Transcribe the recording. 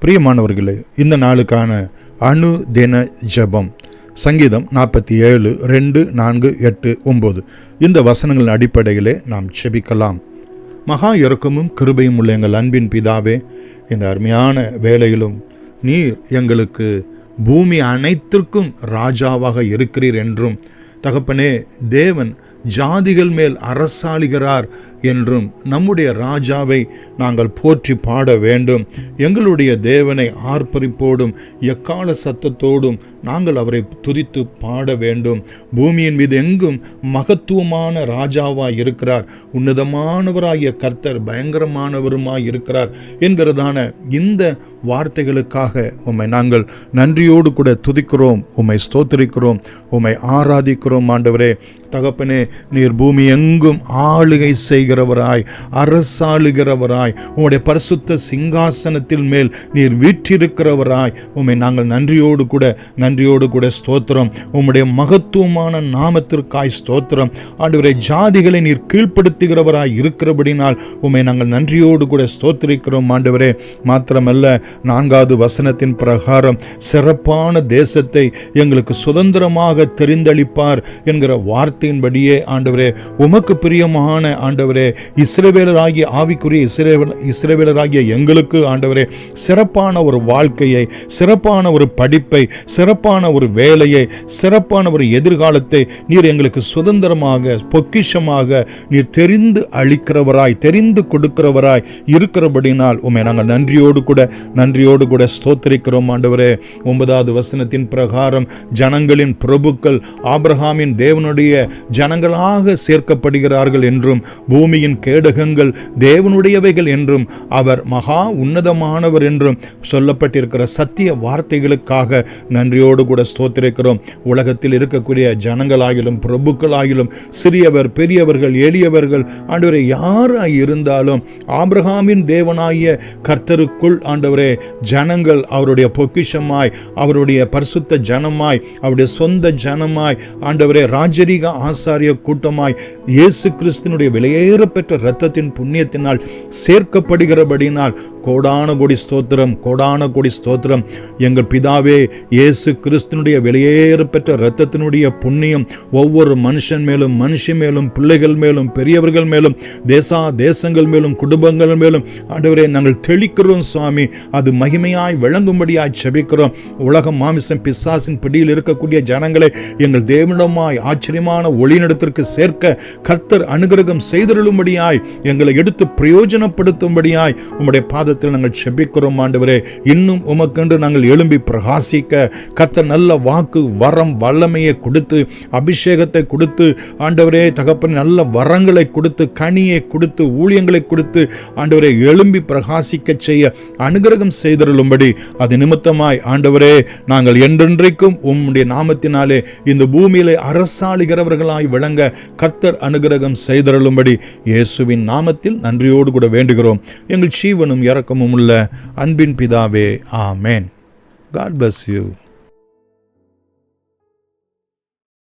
பிரியமானவர்களே, இந்த நாளுக்கான அனுதின ஜெபம் சங்கீதம் 47, 2, 4, 8, 9 இந்த வசனங்களின் அடிப்படையிலே நாம் ஜெபிக்கலாம். மகா இரக்கமும் கிருபையும் உள்ள எங்கள் அன்பின் பிதாவே, இந்த அருமையான வேளையிலும் நீர் எங்களுக்கு பூமி அனைத்திற்கும் ராஜாவாக இருக்கிறீர் என்றும், தகப்பனே, தேவன் ஜாதிகள் மேல் அரசாளுகிறார் என்றும் நம்முடைய ராஜாவை நாங்கள் போற்றி பாட வேண்டும். எங்களுடைய தேவனை ஆர்ப்பரிப்போடும் எக்கால சத்தத்தோடும் நாங்கள் அவரை துதித்து பாட வேண்டும். பூமியின் மீது எங்கும் மகத்துவமான ராஜாவாய் இருக்கிறார், உன்னதமானவராகிய கர்த்தர் பயங்கரமானவருமாய் இருக்கிறார் என்கிறதான இந்த வார்த்தைகளுக்காக உம்மை நாங்கள் நன்றியோடு கூட துதிக்கிறோம், உம்மை ஸ்தோத்திரிக்கிறோம், உம்மை ஆராதிக்கிறோம். ஆண்டவரே, தகப்பனே, நீர் பூமி எங்கும் ஆளுகை செய்கிறவராய், அரசாளுகிறவராய், உம்முடைய பரிசுத்த சிங்காசனத்தில் மேல் நீர் வீற்றிருக்கிறவராய் உம்மை நாங்கள் நன்றியோடு கூட ஸ்தோத்திரம். உம்முடைய மகத்துவமான நாமத்திற்காய் ஸ்தோத்திரம். ஆண்டவரே, ஜாதிகளை நீர் கீழ்ப்படுத்துகிறவராய் இருக்கிறபடினால் உம்மை நாங்கள் நன்றியோடு கூட ஸ்தோத்திரிக்கிறோம். ஆண்டவரே, மாத்திரமல்ல, 4வது வசனத்தின் பிரகாரம் சிறப்பான தேசத்தை எங்களுக்கு சுதந்திரமாக தெரிந்தளிப்பார் என்கிற வார்த்தையின்படியே ஆண்டவரே, உமக்கு பிரியமான ஆண்டவரே, இஸ்ரவேலராகிய ஆவிக்குரிய இஸ்ரவேலராகிய எங்களுக்கு ஆண்டவரே, சிறப்பான ஒரு வாழ்க்கையை, சிறப்பான ஒரு படிப்பை, சிறப்பான ஒரு வேலையை, சிறப்பான ஒரு எதிர்காலத்தை நீர் எங்களுக்கு சுதந்திரமாக, பொக்கிஷமாக நீர் தெரிந்து அளிக்கிறவராய், தெரிந்து கொடுக்கிறவராய் இருக்கிறபடினால் உம்மை நாங்கள் நன்றியோடு கூட ஸ்தோத்திரிக்கிறோம். ஆண்டவரே, 9வது வசனத்தின் பிரகாரம் ஜனங்களின் பிரபுக்கள் ஆபிரகாமின் தேவனுடைய ஜனங்களாக சேர்க்கப்படுகிறார்கள் என்றும், பூமியின் கேடகங்கள் தேவனுடையவைகள் என்றும், அவர் மகா உன்னதமானவர் என்றும் சொல்லப்பட்டிருக்கிற சத்திய வார்த்தைகளுக்காக நன்றியோடு கூட ஸ்தோத்திரிக்கிறோம். உலகத்தில் இருக்கக்கூடிய ஜனங்களாகிலும் பிரபுக்களாகிலும் சிறியவர் பெரியவர்கள் எளியவர்கள் ஆண்டவரே யாராய் இருந்தாலும் ஆபிரகாமின் தேவனாகிய கர்த்தருக்குள் ஆண்டவரே ஜனங்கள் அவருடைய பொக்கிஷமாய், அவருடைய பரிசுத்த ஜனமாய், அவருடைய சொந்த ஜனமாய், ஆண்டவரே ராஜரீக ஆசாரிய கூட்டமாய் இயேசு கிறிஸ்துவினுடைய விலையேற பெற்ற இரத்தத்தின் புண்ணியத்தினால் சேர்க்கப்படுகிறபடினால் கோடான கோடி ஸ்தோத்திரம். எங்கள் பிதாவே, இயேசு கிறிஸ்துவினுடைய விலையேற பெற்ற இரத்தத்தினுடைய புண்ணியம் ஒவ்வொரு மனுஷன் மேலும், மனுஷி மேலும், பிள்ளைகள் மேலும், பெரியவர்கள் மேலும், தேசங்கள் மேலும், குடும்பங்கள் மேலும் ஆண்டவரே நாங்கள் தெளிக்கிறோம் சுவாமி. அது மகிமையாய் விளங்கும்படியாய் ஜெபிக்கிறோம். உலகம் மாமிசம் பிசாசின் பிடியில் இருக்கக்கூடிய ஜனங்களை எங்கள் தேவனிடமாய் ஆச்சரியமான ஒளிநடத்திற்கு சேர்க்க கர்த்தர் அனுகிரகம் செய்தருளும்படியாய், எங்களை எடுத்து பிரயோஜனப்படுத்தும்படியாய் உம்முடைய பாதத்தில் நாங்கள் ஜெபிக்கிறோம். ஆண்டவரே, இன்னும் உமக்கென்று நாங்கள் எழும்பி பிரகாசிக்க கர்த்தர் நல்ல வாக்கு, வரம், வல்லமையை கொடுத்து, அபிஷேகத்தை கொடுத்து, ஆண்டவரே தகப்பன் நல்ல வரங்களை கொடுத்து, கனியை கொடுத்து, ஊழியங்களை கொடுத்து ஆண்டவரே எழும்பி பிரகாசிக்க செய்ய அனுகிரகம் செய்தருளும்படி, அது நிமித்தமாய் ஆண்டவரே நாங்கள் என்றென்றைக்கும் உம்முடைய நாமத்தினாலே இந்த பூமியிலே அரசாளுகிறவர்களாய் விளங்க கர்த்தர் அனுகிரகம் செய்தருளும்படி இயேசுவின் நாமத்தில் நன்றியோடு கூட வேண்டுகிறோம். எங்கள் ஜீவனும் இரக்கமும் உள்ள அன்பின் பிதாவே, ஆமேன். God bless you.